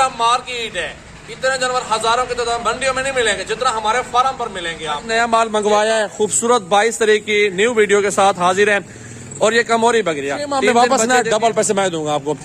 बकरा मार्केट है, इतने जानवर हजारों की तादाद मंडियों में नहीं मिलेंगे जितना हमारे फार्म पर मिलेंगे। आप नया माल मंगवाया है, खूबसूरत 22 तरह की न्यू वीडियो के साथ हाजिर है। और ये कमोरी बकरियां वापस ना डबल पैसे मैं दूंगा आपको।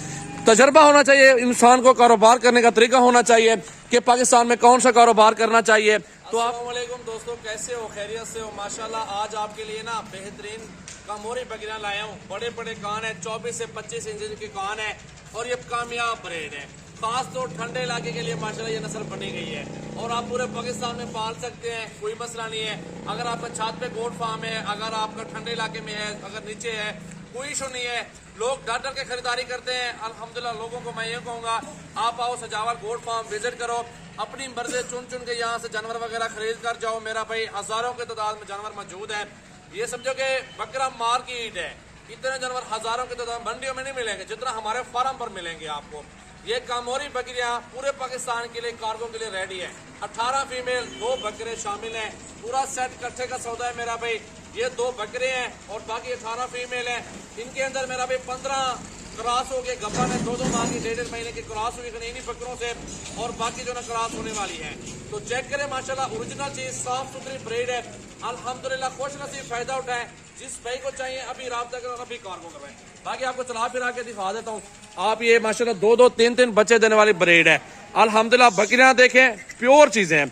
तजर्बा होना चाहिए इंसान को, कारोबार करने का तरीका होना चाहिए कि पाकिस्तान में कौन सा कारोबार करना चाहिए। तो अस्सलामुअलैकुम दोस्तों, कैसे हो? खैरियत से हो? माशाल्लाह आज आपके लिए ना बेहतरीन कमोरी बकरियां लाया हूँ। बड़े बड़े कान है, 24 से 25 इंच के कान है और ये कामयाब ब्रीड है। खास तो ठंडे इलाके के लिए माशाल्लाह ये नस्ल बनी गई है और आप पूरे पाकिस्तान में पाल सकते हैं, कोई मसला नहीं है। अगर आपका छत पे गोट फार्म है, अगर आपका ठंडे इलाके में है, अगर नीचे है, कोई इशू नहीं है। लोग डर डर के खरीदारी करते हैं। अल्हम्दुलिल्लाह लोगों को मैं ये कहूँगा, आप आओ सजावल गोट फार्म विजिट करो, अपनी मर्जी चुन चुन के यहाँ से जानवर वगैरह खरीद कर जाओ। मेरा भाई हजारों की तादाद में जानवर मौजूद है। ये समझो कि बकरा मार्केट है, इतने जानवर हजारों की तादाद मंडियों में नहीं मिलेंगे जितना हमारे फार्म पर मिलेंगे आपको। ये कामोरी बकरियां पूरे पाकिस्तान के लिए कार्गो के लिए रेडी है। 18 फीमेल, 2 बकरे शामिल हैं। पूरा सेट कट्ठे का सौदा है मेरा भाई। ये 2 बकरे हैं और बाकी 18 फीमेल हैं। इनके अंदर मेरा भाई 15 क्रॉस हो गए गब्बन है, 2-2 माह की 1.5 महीने की क्रॉस हुई इन्हीं बकरों से और बाकी जो ना क्रॉस होने वाली है। तो चेक करें माशाल्लाह ओरिजिनल चीज, साफ सुथरी ब्रीड है। अल्हम्दुलिल्लाह खुश नसीब फायदा उठाएं। जिस भाई को चाहिए अभी राब्ता करें, अभी कार्गो करवाएं। बाकी आपको चला फिरा के दिखा देता हूँ। आप ये माशाल्लाह 2-2, 3-3 बच्चे देने वाली ब्रीड है। अल्हम्दुलिल्लाह बकरियां देखें, प्योर चीजें हैं,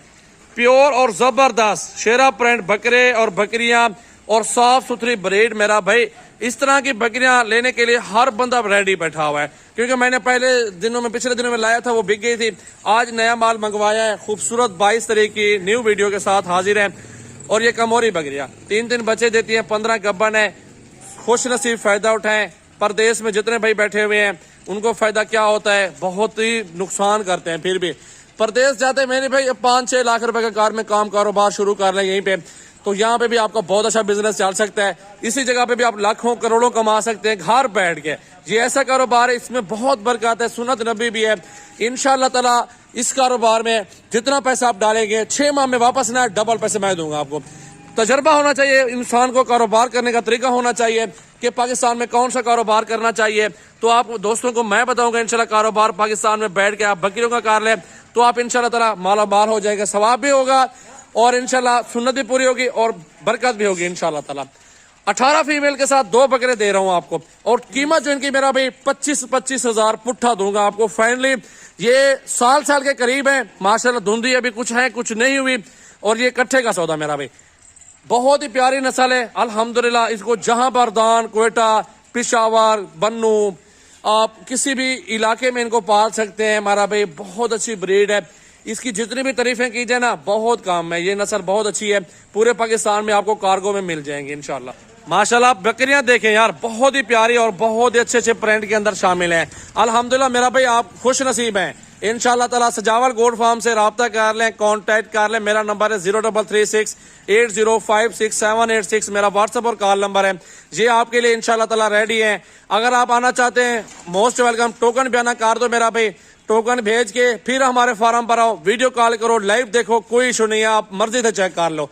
प्योर और जबरदस्त शेरा प्रिंट बकरे और बकरियां और साफ सुथरी ब्रीड। मेरा भाई इस तरह की बकरियां लेने के लिए हर बंदा रेडी बैठा हुआ है, क्योंकि मैंने पिछले दिनों में लाया था, वो बिक गई थी। आज नया माल मंगवाया है, खूबसूरत 22 तरह की न्यू वीडियो के साथ हाजिर है। और ये कमोरी बकरियां 3-3 बच्चे देती हैं, 15 गब्बन है। खुश नसीब फायदा उठाएं। परदेश में जितने भाई बैठे हुए हैं उनको फायदा क्या होता है, बहुत ही नुकसान करते हैं। फिर भी परदेश जाते हैं मेरे भाई 5-6 लाख रुपए का कार में कारोबार शुरू कर लें यहीं पे, तो यहाँ पे भी आपका बहुत अच्छा बिजनेस चल सकता है। इसी जगह पे भी आप लाखों करोड़ों कमा सकते हैं घर बैठ के। ये ऐसा कारोबार है, इसमें बहुत बरकत है, सुन्नत नबी भी है। इंशाल्लाह ताला इस कारोबार में जितना पैसा आप डालेंगे 6 माह में वापस ना डबल पैसे मैं दूंगा आपको। तजर्बा होना चाहिए इंसान को, कारोबार करने का तरीका होना चाहिए कि पाकिस्तान में कौन सा कारोबार करना चाहिए। तो आप दोस्तों को मैं बताऊंगा इंशाल्लाह कारोबार पाकिस्तान में बैठ के आप बकरियों का कर लें तो आप इंशाल्लाह ताला माला माल हो जाएगा, सवाब भी होगा और इंशाल्लाह सुन्नत भी पूरी होगी और बरकत भी होगी इंशाल्लाह ताला। 18 फीमेल के साथ 2 बकरे दे रहा हूं आपको और कीमत जो इनकी मेरा भाई 25 हजार पुट्ठा दूंगा आपको फाइनली। ये साल के करीब है माशाल्लाह, धुंधी अभी कुछ है कुछ नहीं हुई और ये कट्ठे का सौदा मेरा भाई। बहुत ही प्यारी नस्ल है अल्हम्दुलिल्लाह। इसको जहां बरदान, क्वेटा, पिशावर, बन्नू, आप किसी भी इलाके में इनको पाल सकते हैं हमारा भाई। बहुत अच्छी ब्रीड है, इसकी जितनी भी तारीफें की जाए ना बहुत कम है। ये नस्ल बहुत अच्छी है, पूरे पाकिस्तान में आपको कार्गो में मिल जाएंगे इंशाल्लाह। माशाल्लाह बकरियां देखें यार, बहुत ही प्यारी और बहुत ही अच्छे प्रिंट के अंदर शामिल हैं। अल्हम्दुलिल्लाह मेरा भाई आप खुश नसीब हैं। इंशाल्लाह ताला सजावल गोट फार्म से राब्ता कर लें, कांटेक्ट कर लें। मेरा नंबर है 033680568786 मेरा व्हाट्सएप और कॉल नंबर है। ये आपके लिए इंशाल्लाह ताला रेडी है। अगर आप आना चाहते हैं मोस्ट वेलकम। टोकन भी आना कर दो मेरा भाई, टोकन भेज के फिर हमारे फार्म पर आओ, वीडियो कॉल करो, लाइव देखो, कोई इशू नहीं है, आप मर्जी से चेक कर लो।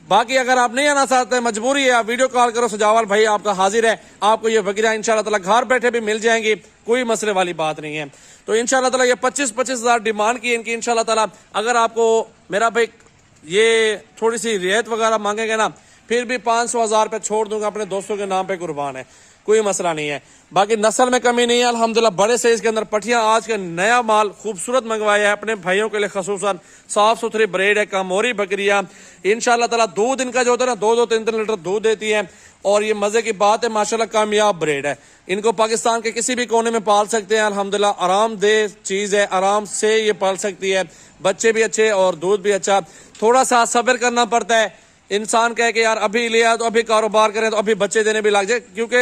बाकी अगर आप नहीं आना चाहते, मजबूरी है, आप वीडियो कॉल करो, सजावल भाई आपका हाजिर है। आपको ये बकरियां इंशाल्लाह ताला घर बैठे भी मिल जाएंगी, कोई मसले वाली बात नहीं है। तो इंशाल्लाह ताला ये 25 हजार डिमांड की इनकी इंशाल्लाह ताला। अगर आपको मेरा भाई ये थोड़ी सी रियायत वगैरह मांगेंगे ना, फिर भी 500 पे छोड़ दूंगा, अपने दोस्तों के नाम पे कुर्बान है, कोई मसला नहीं है। बाकी नस्ल में कमी नहीं है अल्हम्दुलिल्लाह। बड़े साइज के अंदर पठियां आज के नया माल खूबसूरत मंगवाया है अपने भाइयों के लिए, खसूसन साफ सुथरी ब्रीड है कामोरी बकरियां। इंशाल्लाह ताला दूध इनका जो होता है ना 2-2, 3-3 लीटर दूध देती है और ये मजे की बात है माशाल्लाह कामयाब ब्रीड है। इनको पाकिस्तान के किसी भी कोने में पाल सकते हैं अल्हम्दुलिल्लाह। आरामदेह चीज है, आराम से ये पाल सकती है, बच्चे भी अच्छे और दूध भी अच्छा। थोड़ा सा सब्र करना पड़ता है, इंसान कहे कि यार अभी लिया तो अभी कारोबार करें तो अभी बच्चे देने भी लग जाए, क्योंकि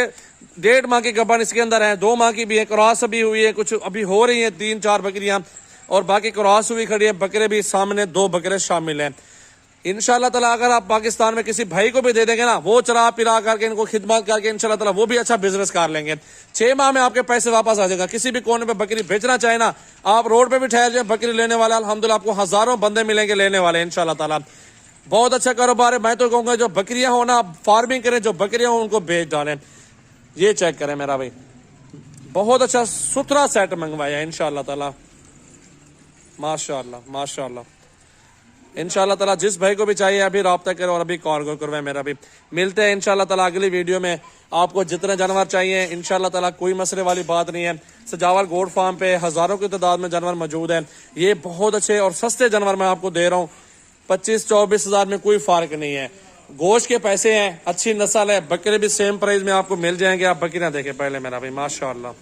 1.5 माह की गब्बन इसके अंदर है, 2 माह की भी है, क्रॉस भी हुई है, कुछ अभी हो रही है 3-4 बकरियां और बाकी क्रॉस हुई खड़ी है। बकरे भी सामने 2 बकरे शामिल हैं इंशाल्लाह ताला। अगर आप पाकिस्तान में किसी भाई को भी दे देंगे ना, वो चला पिला करके इनको खिदमत करके इंशाल्लाह ताला वो भी अच्छा बिजनेस कर लेंगे। 6 माह में आपके पैसे वापस आ जाएगा। किसी भी कोने पे बकरी बेचना चाहे ना, आप रोड पे भी ठहर जाए, बकरी लेने वाला अल्हम्दुलिल्लाह आपको हजारों बंदे मिलेंगे लेने वाले इंशाल्लाह ताला। बहुत अच्छा कारोबार है। मैं तो कहूंगा जो बकरियां हो ना, फार्मिंग करें, जो बकरियां हो उनको बेच डालें। ये चेक करें मेरा भाई, बहुत अच्छा सुथरा सेट मंगवाया इंशाल्लाह ताला। माशाल्लाह माशाल्लाह। इंशाल्लाह ताला जिस भाई को भी चाहिए अभी रब्ता करें और अभी कॉल करवाएं मेरा भी। मिलते हैं इंशाल्लाह ताला अगली वीडियो में। आपको जितने जानवर चाहिए इंशाल्लाह ताला कोई मसले वाली बात नहीं है। सजावल गोट फार्म पे हजारों की तादाद में जानवर मौजूद है। ये बहुत अच्छे और सस्ते जानवर मैं आपको दे रहा हूँ, 25-24 हजार में कोई फर्क नहीं है। गोश्त के पैसे हैं, अच्छी नस्ल है, बकरे भी सेम प्राइस में आपको मिल जाएंगे। आप बकरियां देखें पहले मेरा भाई, माशाल्लाह।